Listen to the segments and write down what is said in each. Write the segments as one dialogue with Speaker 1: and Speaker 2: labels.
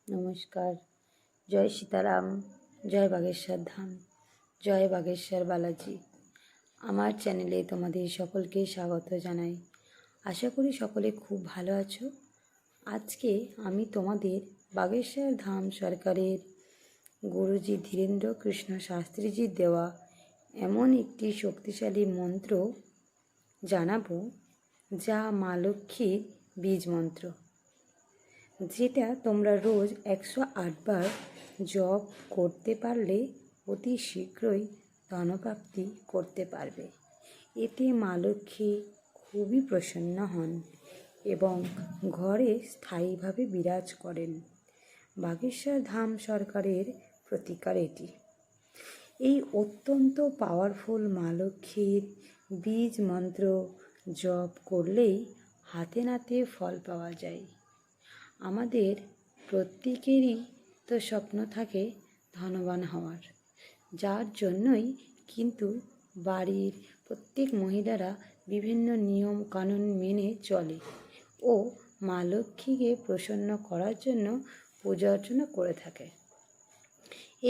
Speaker 1: নমস্কার। জয় সীতারাম, জয় বাগেশ্বর ধাম, জয় বাগেশ্বর বালাজি। আমার চ্যানেলে তোমাদের সকলকে স্বাগত জানাই। আশা করি সকলে খুব ভালো আছো। আজকে আমি তোমাদের বাগেশ্বর ধাম সরকারের গুরুজি ধীরেন্দ্র কৃষ্ণ শাস্ত্রীজির দেওয়া এমন একটি শক্তিশালী মন্ত্র জানাবো, যা মা লক্ষ্মীর বীজ মন্ত্র, যেটা তোমরা রোজ 108 বার জপ করতে পারলে অতি শীঘ্রই ধনপ্রাপ্তি করতে পারবে। এতে মা লক্ষ্মী খুবই প্রসন্ন হন এবং ঘরে স্থায়ীভাবে বিরাজ করেন। বাগেশ্বর ধাম সরকারের প্রতিকার এটি। এই অত্যন্ত পাওয়ারফুল মা লক্ষ্মীর বীজ মন্ত্র জপ করলেই হাতে নাতে ফল পাওয়া যায়। আমাদের প্রত্যেকেরই তো স্বপ্ন থাকে ধনবান হওয়ার, যার জন্যই কিন্তু বাড়ির প্রত্যেক মহিলারা বিভিন্ন নিয়ম কানুন মেনে চলে ও মা লক্ষ্মীকে প্রসন্ন করার জন্য পূজা অর্চনা করে থাকে।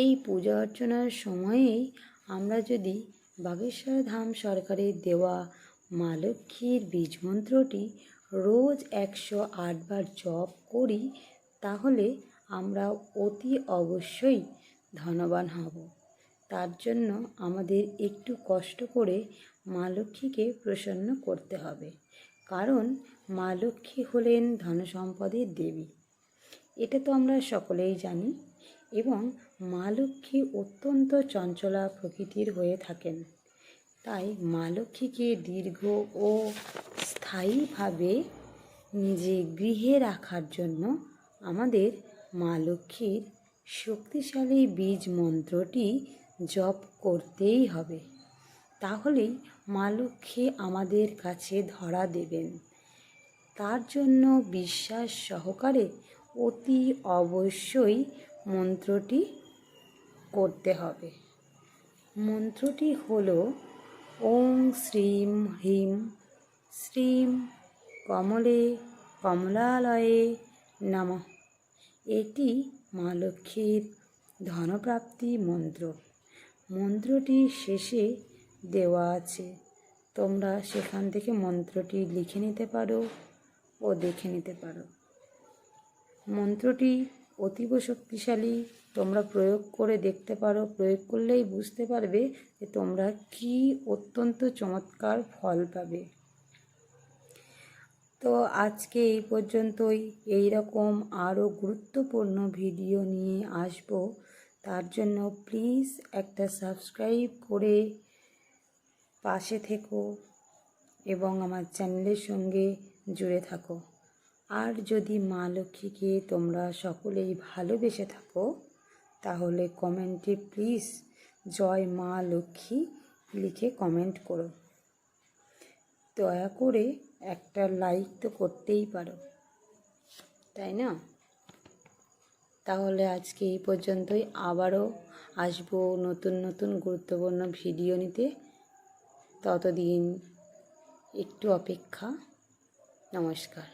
Speaker 1: এই পূজা অর্চনার সময়েই আমরা যদি বাগেশ্বর ধাম সরকারের দেওয়া মা লক্ষ্মীর বীজ মন্ত্রটি রোজ 108 বার জপ করি, তাহলে আমরা অতি অবশ্যই ধনবান হব। তার জন্য আমাদের একটু কষ্ট করে মা লক্ষ্মীকে প্রসন্ন করতে হবে, কারণ মা লক্ষ্মী হলেন ধনসম্পদের দেবী। এটা তো আমরা সকলেই জানি। এবং মা লক্ষ্মী অত্যন্ত চঞ্চলা প্রকৃতির হয়ে থাকেন। তাই মা লক্ষ্মীকে দীর্ঘ ও স্থায়ীভাবে নিজে গৃহে রাখার জন্য আমাদের মা লক্ষ্মীর শক্তিশালী বীজ মন্ত্রটি জপ করতেই হবে। তাহলেই মা লক্ষ্মী আমাদের কাছে ধরা দেবেন। তার জন্য বিশ্বাস সহকারে অতি অবশ্যই মন্ত্রটি করতে হবে। মন্ত্রটি হলো ওং শ্রীম হ্রিম শ্রীম কমলে কমলালয়ে নমঃ। এটি মা লক্ষ্মীর ধনপ্রাপ্তি মন্ত্র। মন্ত্রটি শেষে দেওয়া আছে, তোমরা সেখান থেকে মন্ত্রটি লিখে নিতে পারো ও দেখে নিতে পারো। মন্ত্রটি অতীব শক্তিশালী, তোমরা প্রয়োগ করে দেখতে পারো। প্রয়োগ করলেই বুঝতে পারবে যে তোমরা কি অত্যন্ত চমৎকার ফল পাবে। তো আজকে এই পর্যন্তই। এই রকম আরও গুরুত্বপূর্ণ ভিডিও নিয়ে আসব। তার জন্য প্লিজ একটা সাবস্ক্রাইব করে পাশে থেকো এবং আমার চ্যানেলের সঙ্গে জুড়ে থাকো। আর যদি মা লক্ষ্মীকে তোমরা সকলেই ভালোবেসে থাকো, তাহলে কমেন্টে প্লিজ জয় মা লক্ষ্মী লিখে কমেন্ট করো। দয়া করে একটা লাইক তো করতেই পারো, তাই না? তাহলে আজকে এই পর্যন্তই। আবারও আসবো নতুন নতুন গুরুত্বপূর্ণ ভিডিও নিতে। ততদিন একটু অপেক্ষা। নমস্কার।